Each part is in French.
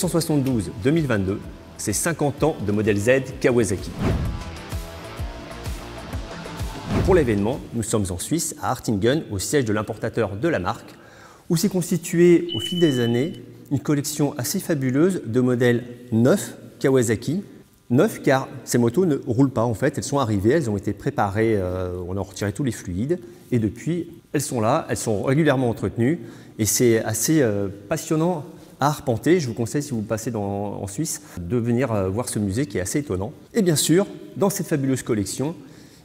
1972-2022, c'est 50 ans de modèle Z Kawasaki. Pour l'événement, nous sommes en Suisse, à Hartingen, au siège de l'importateur de la marque, où s'est constituée au fil des années une collection assez fabuleuse de modèles neufs Kawasaki. Neufs car ces motos ne roulent pas en fait, elles sont arrivées, elles ont été préparées, on a retiré tous les fluides et depuis elles sont là, elles sont régulièrement entretenues et c'est assez passionnant à arpenter. Je vous conseille, si vous passez en Suisse, de venir voir ce musée qui est assez étonnant. Et bien sûr, dans cette fabuleuse collection,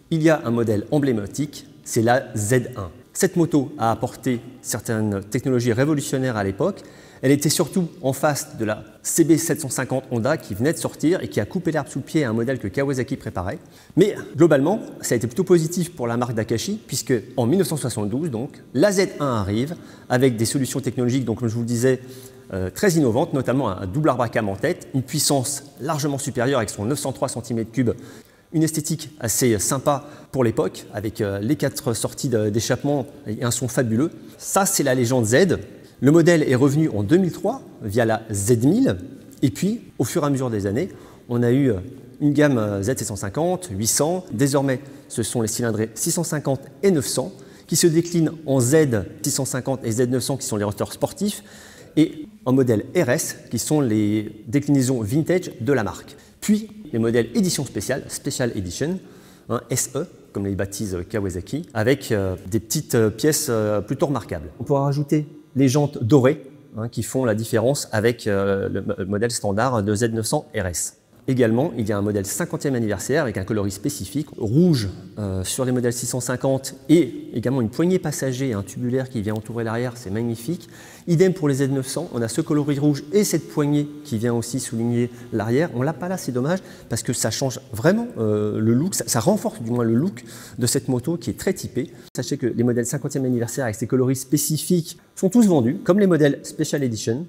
il y a un modèle emblématique, c'est la Z1. Cette moto a apporté certaines technologies révolutionnaires à l'époque. Elle était surtout en face de la CB750 Honda qui venait de sortir et qui a coupé l'herbe sous le pied à un modèle que Kawasaki préparait. Mais globalement, ça a été plutôt positif pour la marque d'Akashi puisque en 1972, donc, la Z1 arrive avec des solutions technologiques, donc, comme je vous le disais, très innovantes, notamment un double arbre à cam en tête, une puissance largement supérieure avec son 903 cm3, une esthétique assez sympa pour l'époque avec les 4 sorties d'échappement et un son fabuleux. Ça, c'est la légende Z. Le modèle est revenu en 2003 via la Z1000 et puis au fur et à mesure des années, on a eu une gamme Z750, 800. Désormais, ce sont les cylindrés 650 et 900 qui se déclinent en Z650 et Z900 qui sont les rosters sportifs et en modèle RS qui sont les déclinaisons vintage de la marque. Puis les modèles édition spéciale, Special Edition, SE, comme les baptise Kawasaki, avec des petites pièces plutôt remarquables. On pourra rajouter les jantes dorées qui font la différence avec le modèle standard de Z900 RS. Également, il y a un modèle 50e anniversaire avec un coloris spécifique, rouge sur les modèles 650 et également une poignée passager et un tubulaire qui vient entourer l'arrière, c'est magnifique. Idem pour les Z900, on a ce coloris rouge et cette poignée qui vient aussi souligner l'arrière. On ne l'a pas là, c'est dommage parce que ça change vraiment le look, ça renforce du moins le look de cette moto qui est très typée. Sachez que les modèles 50e anniversaire avec ces coloris spécifiques sont tous vendus, comme les modèles Special Edition.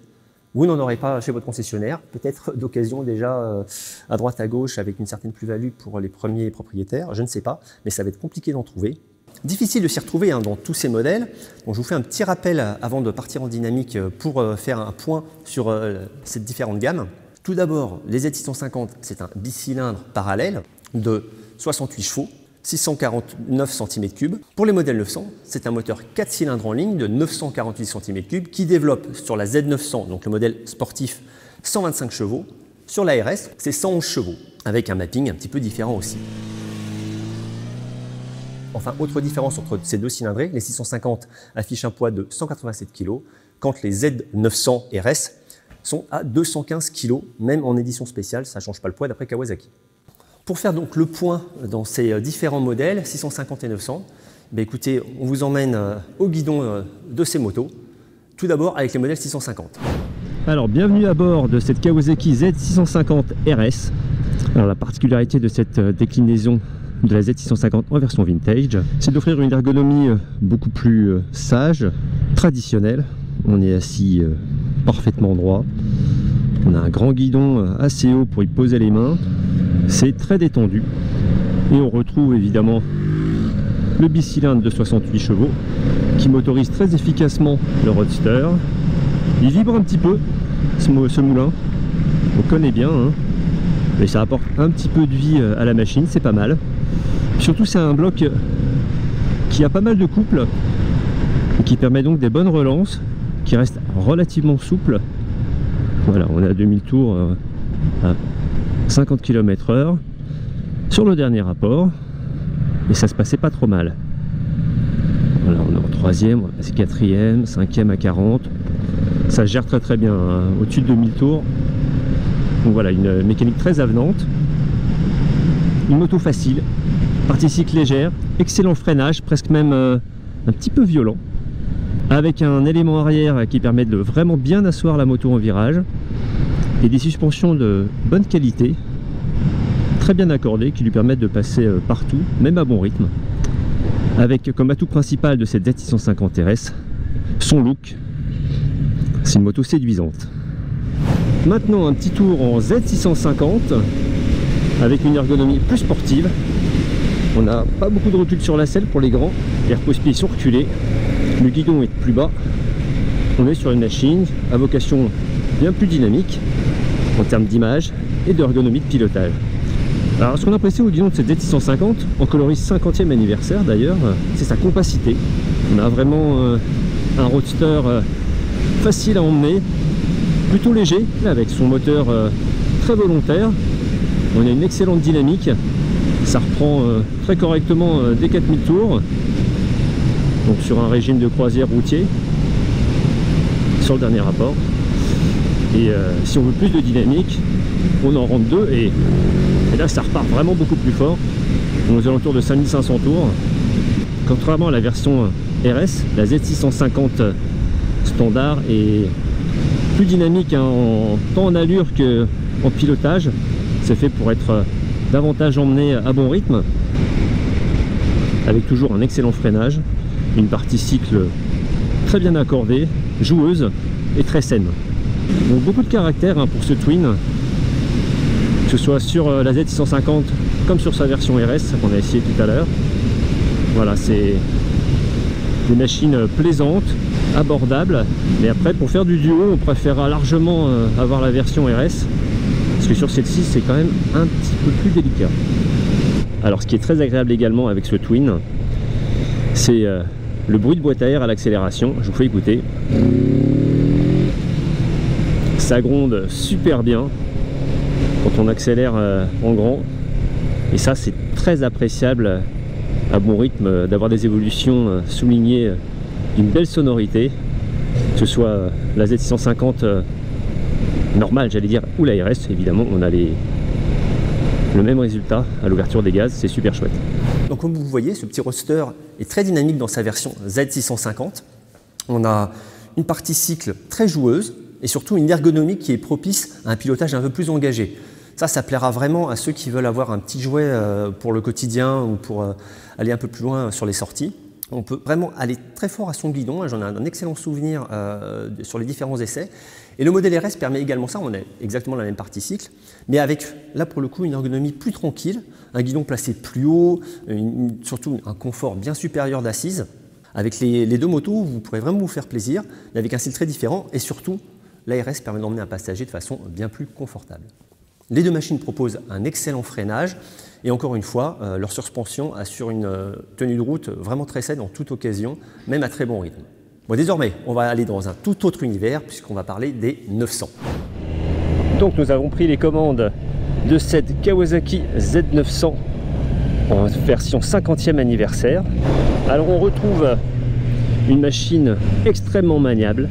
Vous n'en aurez pas chez votre concessionnaire, peut-être d'occasion déjà à droite à gauche avec une certaine plus-value pour les premiers propriétaires, je ne sais pas, mais ça va être compliqué d'en trouver. Difficile de s'y retrouver dans tous ces modèles, donc je vous fais un petit rappel avant de partir en dynamique pour faire un point sur ces différentes gammes. Tout d'abord, les Z650, c'est un bicylindre parallèle de 68 chevaux, 649 cm3. Pour les modèles 900, c'est un moteur 4 cylindres en ligne de 948 cm3 qui développe sur la Z900, donc le modèle sportif, 125 chevaux. Sur la RS, c'est 111 chevaux, avec un mapping un petit peu différent aussi. Enfin, autre différence entre ces deux cylindrés, les 650 affichent un poids de 187 kg, quand les Z900 RS sont à 215 kg, même en édition spéciale, ça ne change pas le poids d'après Kawasaki. Pour faire donc le point dans ces différents modèles, 650 et 900, écoutez, on vous emmène au guidon de ces motos, tout d'abord avec les modèles 650. Alors bienvenue à bord de cette Kawasaki Z650 RS. Alors la particularité de cette déclinaison de la Z650 en version vintage, c'est d'offrir une ergonomie beaucoup plus sage, traditionnelle. On est assis parfaitement droit, on a un grand guidon assez haut pour y poser les mains. C'est très détendu et on retrouve évidemment le bicylindre de 68 chevaux qui motorise très efficacement le roadster. Il vibre un petit peu ce moulin, on connaît bien, mais ça apporte un petit peu de vie à la machine, c'est pas mal. Surtout c'est un bloc qui a pas mal de couple et qui permet donc des bonnes relances, qui reste relativement souple. Voilà, on est à 2000 tours à 50 km/h sur le dernier rapport et ça se passait pas trop mal. Voilà, on est en 3e, on va passer 4e, 5e à 40, ça se gère très bien au-dessus de 2000 tours. Donc voilà, une mécanique très avenante, une moto facile, partie cycle légère, excellent freinage, presque même un petit peu violent, avec un élément arrière qui permet de vraiment bien asseoir la moto en virage et des suspensions de bonne qualité, très bien accordées, qui lui permettent de passer partout, même à bon rythme, avec comme atout principal de cette Z650 RS son look. C'est une moto séduisante. Maintenant un petit tour en Z650 avec une ergonomie plus sportive. On n'a pas beaucoup de recul sur la selle pour les grands, les repose-pieds sont reculés, le guidon est plus bas on est sur une machine à vocation bien plus dynamique en termes d'image et d'ergonomie de pilotage. Alors ce qu'on apprécie au guidon de cette Z650, en coloris 50e anniversaire d'ailleurs, c'est sa compacité. On a vraiment un roadster facile à emmener, plutôt léger, là, avec son moteur très volontaire. On a une excellente dynamique, ça reprend très correctement dès 4000 tours, donc sur un régime de croisière routier, sur le dernier rapport. Et si on veut plus de dynamique, on en rentre deux et là ça repart vraiment beaucoup plus fort. On est aux alentours de 5500 tours. Contrairement à la version RS, la Z650 standard est plus dynamique hein, tant en allure qu'en pilotage. C'est fait pour être davantage emmené à bon rythme, avec toujours un excellent freinage, une partie cycle très bien accordée, joueuse et très saine. Donc beaucoup de caractère hein, pour ce Twin, que ce soit sur la Z650 comme sur sa version RS qu'on a essayé tout à l'heure. Voilà, c'est des machines plaisantes, abordables, mais après pour faire du duo on préférera largement avoir la version RS, parce que sur celle-ci c'est quand même un petit peu plus délicat. Alors ce qui est très agréable également avec ce Twin, c'est le bruit de boîte à air à l'accélération. Je vous fais écouter. Ça gronde super bien quand on accélère en grand, et ça c'est très appréciable à bon rythme d'avoir des évolutions soulignées d'une belle sonorité, que ce soit la Z650 normale j'allais dire ou la RS. Évidemment on a le même résultat à l'ouverture des gaz, c'est super chouette. Donc comme vous voyez, ce petit roadster est très dynamique dans sa version Z650. On a une partie cycle très joueuse et surtout une ergonomie qui est propice à un pilotage un peu plus engagé. Ça plaira vraiment à ceux qui veulent avoir un petit jouet pour le quotidien ou pour aller un peu plus loin sur les sorties. On peut vraiment aller très fort à son guidon, j'en ai un excellent souvenir sur les différents essais. Et le modèle RS permet également ça, on a exactement la même partie cycle, mais avec, là pour le coup, une ergonomie plus tranquille, un guidon placé plus haut, surtout un confort bien supérieur d'assise. Avec les deux motos, vous pourrez vraiment vous faire plaisir, mais avec un style très différent, et surtout, l'ARS permet d'emmener un passager de façon bien plus confortable. Les deux machines proposent un excellent freinage, et encore une fois, leur suspension assure une tenue de route vraiment très saine en toute occasion, même à très bon rythme. Bon, désormais, on va aller dans un tout autre univers, puisqu'on va parler des 900. Donc nous avons pris les commandes de cette Kawasaki Z900 en version 50e anniversaire. Alors on retrouve une machine extrêmement maniable.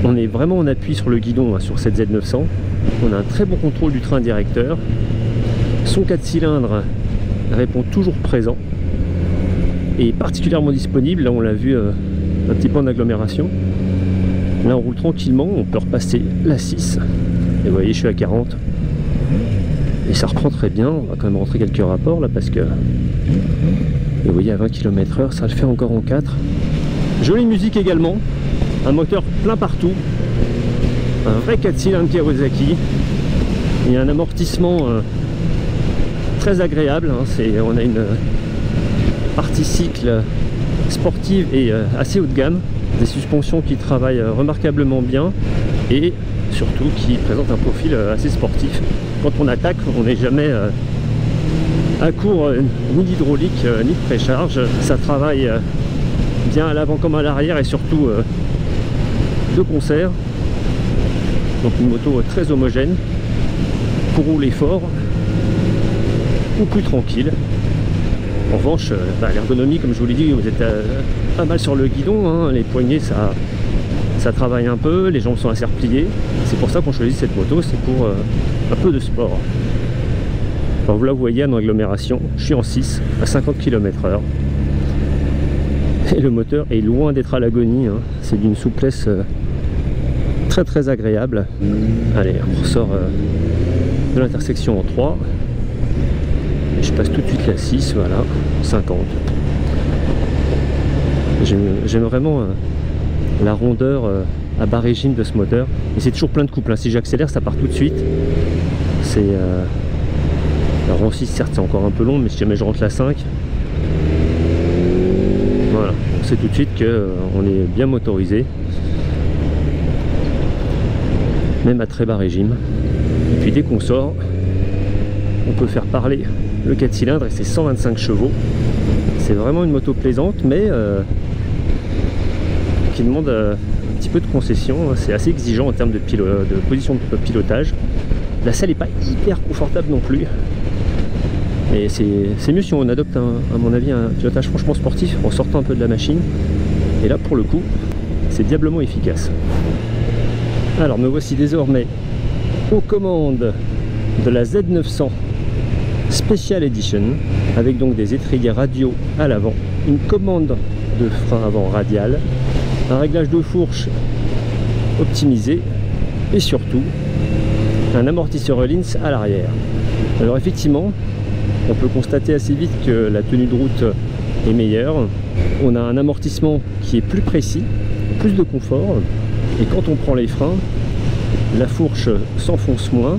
On est vraiment en appui sur le guidon hein, sur cette Z900. On a un très bon contrôle du train directeur. Son 4 cylindres répond toujours présent et particulièrement disponible. Là on l'a vu un petit peu en agglomération. Là on roule tranquillement, on peut repasser la 6. Et vous voyez je suis à 40. Et ça reprend très bien. On va quand même rentrer quelques rapports là parce que... Et vous voyez à 20 km/h ça le fait encore en 4. Jolie musique également. Un moteur plein partout. Un vrai 4 cylindres Kawasaki. Et un amortissement très agréable. Hein. On a une partie cycle sportive et assez haut de gamme. Des suspensions qui travaillent remarquablement bien. Et surtout qui présentent un profil assez sportif. Quand on attaque, on n'est jamais à court ni d'hydraulique ni de précharge. Ça travaille bien à l'avant comme à l'arrière et surtout de concert. Donc une moto très homogène pour rouler fort ou plus tranquille. En revanche, l'ergonomie, comme je vous l'ai dit, vous êtes pas mal sur le guidon, hein. Les poignets ça travaille un peu, les jambes sont assez repliées. C'est pour ça qu'on choisit cette moto, c'est pour un peu de sport. Alors là vous voyez en agglomération, je suis en 6 à 50 km/h. Et le moteur est loin d'être à l'agonie, hein. C'est d'une souplesse très très agréable. Allez, on ressort de l'intersection en 3. Et je passe tout de suite la 6, voilà, 50. J'aime vraiment la rondeur à bas régime de ce moteur. Et c'est toujours plein de couples, hein. Si j'accélère, ça part tout de suite. C'est... Alors en 6, certes, c'est encore un peu long, mais si jamais je rentre la 5, voilà, on sait tout de suite qu'on est bien motorisé. même à très bas régime. Et puis dès qu'on sort, on peut faire parler le 4 cylindres et ses 125 chevaux. C'est vraiment une moto plaisante, mais qui demande un petit peu de concession. C'est assez exigeant en termes de position de pilotage. La selle n'est pas hyper confortable non plus. Et c'est mieux si on adopte, à mon avis, un pilotage franchement sportif en sortant un peu de la machine. Et là, pour le coup, c'est diablement efficace. Alors, me voici désormais aux commandes de la Z900 Special Edition, avec donc des étriers radio à l'avant, une commande de frein avant radial, un réglage de fourche optimisé et surtout un amortisseur Öhlins à l'arrière. Alors effectivement, on peut constater assez vite que la tenue de route est meilleure. On a un amortissement qui est plus précis, plus de confort, et quand on prend les freins, la fourche s'enfonce moins.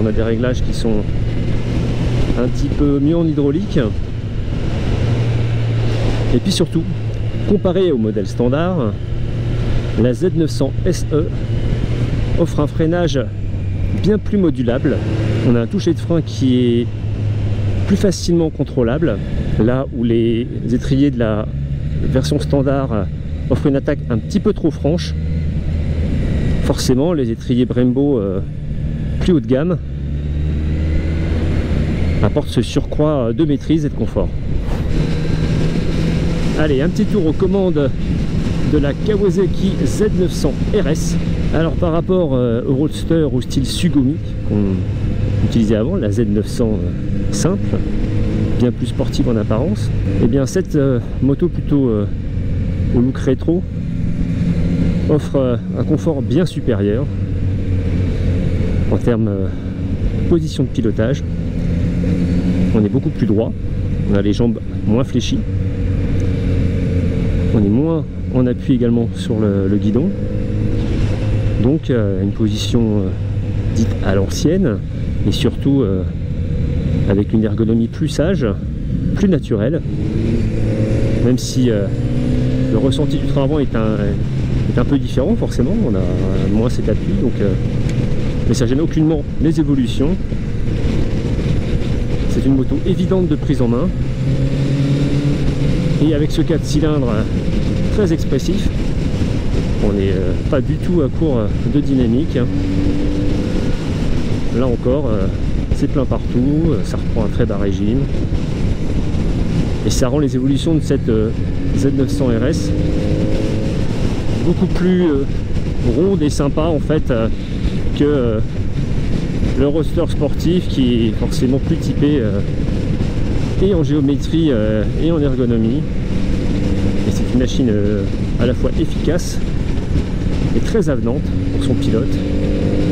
On a des réglages qui sont un petit peu mieux en hydraulique. Et puis surtout, comparé au modèle standard, la Z900 SE offre un freinage bien plus modulable. On a un toucher de frein qui est plus facilement contrôlable, là où les étriers de la version standard offrent une attaque un petit peu trop franche. Forcément, les étriers Brembo plus haut de gamme apportent ce surcroît de maîtrise et de confort. Allez, un petit tour aux commandes de la Kawasaki Z900 RS. Alors par rapport au Roadster au style Sugumi qu'on utilisait avant, la Z900 simple, bien plus sportive en apparence, et bien cette moto plutôt au look rétro offre un confort bien supérieur en termes de position de pilotage. On est beaucoup plus droit, on a les jambes moins fléchies, on est moins en appui également sur le guidon, donc une position dite à l'ancienne, et surtout avec une ergonomie plus sage, plus naturelle, même si le ressenti du train avant est un peu différent forcément, on a moins cet appui, donc, mais ça gêne aucunement les évolutions. C'est une moto évidente de prise en main, et avec ce 4 cylindres très expressif, on n'est pas du tout à court de dynamique. Là encore, c'est plein partout, ça reprend un très bas régime, et ça rend les évolutions de cette Z900 RS beaucoup plus ronde et sympa en fait que le Roadster sportif, qui est forcément plus typé et en géométrie et en ergonomie. Et c'est une machine à la fois efficace et très avenante pour son pilote,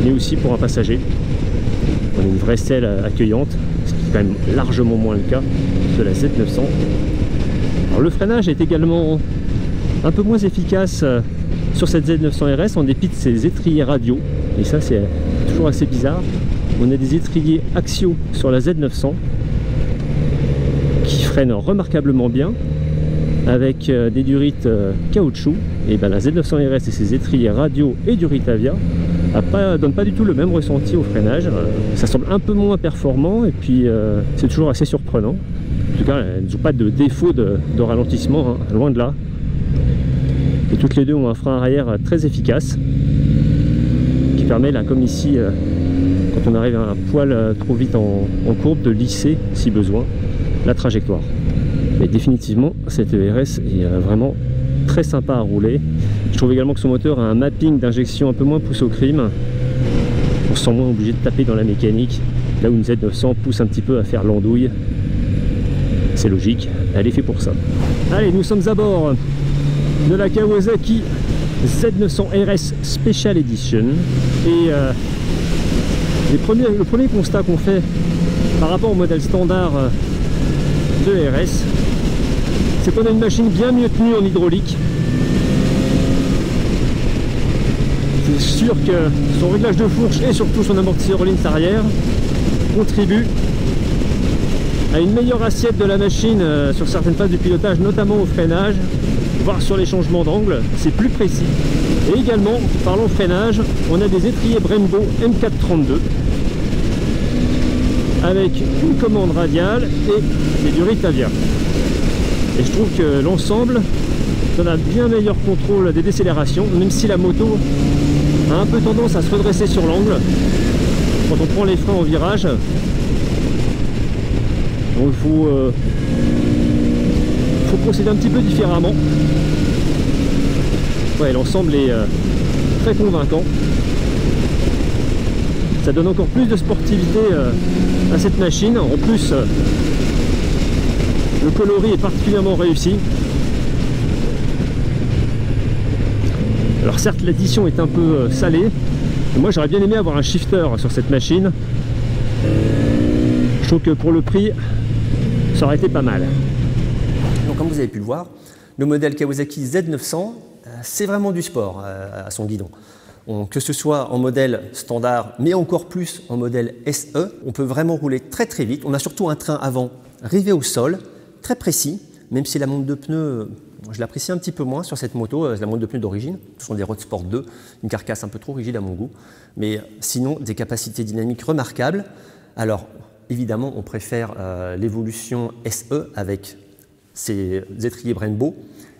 mais aussi pour un passager. On a une vraie selle accueillante, ce qui est quand même largement moins le cas de la Z900. Alors, le freinage est également un peu moins efficace sur cette Z900 RS en dépit de ses étriers radio, et ça c'est toujours assez bizarre. On a des étriers axiaux sur la Z900 qui freinent remarquablement bien avec des durites caoutchouc, et ben la Z900 RS et ses étriers radio et durites Avia donnent pas du tout le même ressenti au freinage. Ça semble un peu moins performant, et puis c'est toujours assez surprenant. En tout cas, elles n'ont pas de défaut de ralentissement, hein, loin de là. Et toutes les deux ont un frein arrière très efficace qui permet, là comme ici, quand on arrive un poil trop vite en courbe, de lisser si besoin la trajectoire. Mais définitivement, cette RS est vraiment très sympa à rouler. Je trouve également que son moteur a un mapping d'injection un peu moins poussé au crime. On se sent moins obligé de taper dans la mécanique, là où une Z900 pousse un petit peu à faire l'andouille. C'est logique, elle est faite pour ça. Allez, nous sommes à bord de la Kawasaki Z900 RS Special Edition, et le premier constat qu'on fait par rapport au modèle standard de RS, c'est qu'on a une machine bien mieux tenue en hydraulique. C'est sûr que son réglage de fourche et surtout son amortisseur Öhlins arrière contribuent à une meilleure assiette de la machine sur certaines phases du pilotage, notamment au freinage. voir sur les changements d'angle, c'est plus précis. Et également, parlant freinage, on a des étriers Brembo M432 avec une commande radiale et du Ritavia. Et je trouve que l'ensemble donne un bien meilleur contrôle des décélérations, même si la moto a un peu tendance à se redresser sur l'angle quand on prend les freins en virage. Donc il faut procéder un petit peu différemment. Ouais, l'ensemble est très convaincant. Ça donne encore plus de sportivité à cette machine. En plus, le coloris est particulièrement réussi. Alors certes, l'addition est un peu salée. Moi, j'aurais bien aimé avoir un shifter sur cette machine. Je trouve que pour le prix, ça aurait été pas mal. Donc, comme vous avez pu le voir, le modèle Kawasaki Z900, c'est vraiment du sport à son guidon. Que ce soit en modèle standard, mais encore plus en modèle SE, on peut vraiment rouler très très vite. On a surtout un train avant rivé au sol, très précis, même si la monte de pneus, je l'apprécie un petit peu moins sur cette moto, la monte de pneus d'origine. Ce sont des Road Sport 2, une carcasse un peu trop rigide à mon goût, mais sinon des capacités dynamiques remarquables. Alors évidemment, on préfère l'évolution SE avec ses étriers Brembo,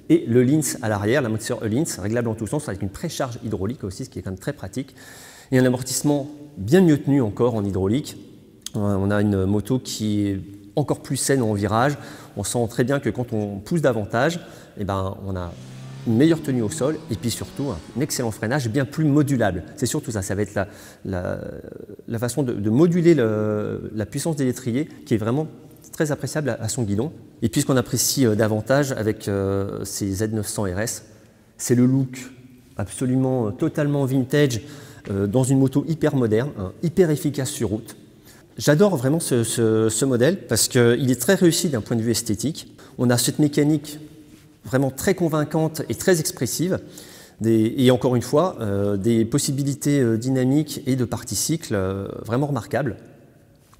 et le Lynx à l'arrière, l'amortisseur Lynx, réglable en tous sens avec une précharge hydraulique aussi, ce qui est quand même très pratique. Et un amortissement bien mieux tenu encore en hydraulique. On a une moto qui est encore plus saine en virage. On sent très bien que quand on pousse davantage, eh ben, on a une meilleure tenue au sol et puis surtout un excellent freinage bien plus modulable. C'est surtout ça, ça va être la façon de moduler la puissance des étriers qui est vraiment très appréciable à son guidon. Et puis ce qu'on apprécie davantage avec ces Z900 RS, c'est le look absolument totalement vintage dans une moto hyper moderne, hyper efficace sur route. J'adore vraiment ce modèle parce qu'il est très réussi d'un point de vue esthétique. On a cette mécanique vraiment très convaincante et très expressive. Et encore une fois, des possibilités dynamiques et de partie cycle vraiment remarquables.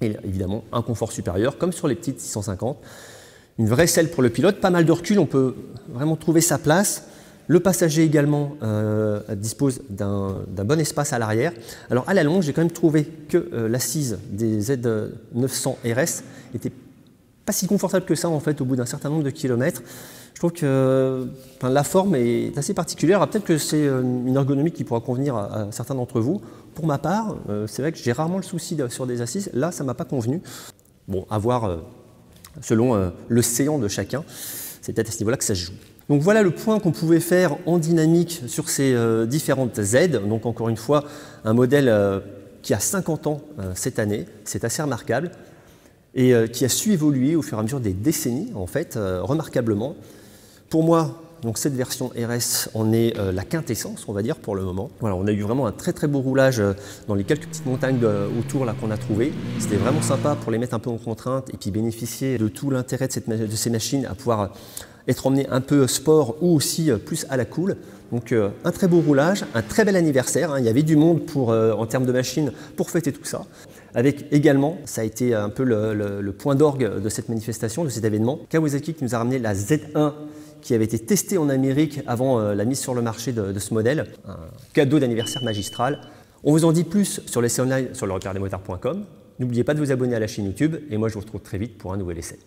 Et évidemment, un confort supérieur, comme sur les petites 650. Une vraie selle pour le pilote, pas mal de recul, on peut vraiment trouver sa place. Le passager également dispose d'un bon espace à l'arrière. Alors à la longue, j'ai quand même trouvé que l'assise des Z900 RS était pas si confortable que ça en fait au bout d'un certain nombre de kilomètres. Je trouve que la forme est assez particulière. Peut-être que c'est une ergonomie qui pourra convenir à certains d'entre vous. Pour ma part, c'est vrai que j'ai rarement le souci sur des assises. Là, ça ne m'a pas convenu. Bon, à voir selon le séant de chacun. C'est peut-être à ce niveau-là que ça se joue. Donc voilà le point qu'on pouvait faire en dynamique sur ces différentes Z. Donc encore une fois, un modèle qui a 50 ans cette année. C'est assez remarquable. Et qui a su évoluer au fur et à mesure des décennies, en fait, remarquablement. Pour moi, donc cette version RS en est la quintessence, on va dire, pour le moment. Voilà, on a eu vraiment un très très beau roulage dans les quelques petites montagnes autour là qu'on a trouvées. C'était vraiment sympa pour les mettre un peu en contrainte et puis bénéficier de tout l'intérêt de ces machines à pouvoir être emmené un peu sport ou aussi plus à la cool. Donc un très beau roulage, un très bel anniversaire. Hein. Il y avait du monde en termes de machines pour fêter tout ça. Avec également, ça a été un peu le point d'orgue de cette manifestation, de cet événement, Kawasaki qui nous a ramené la Z1 qui avait été testée en Amérique avant la mise sur le marché de ce modèle. Un cadeau d'anniversaire magistral. On vous en dit plus sur l'essai online sur le repairedesmotards.com. N'oubliez pas de vous abonner à la chaîne YouTube et moi je vous retrouve très vite pour un nouvel essai.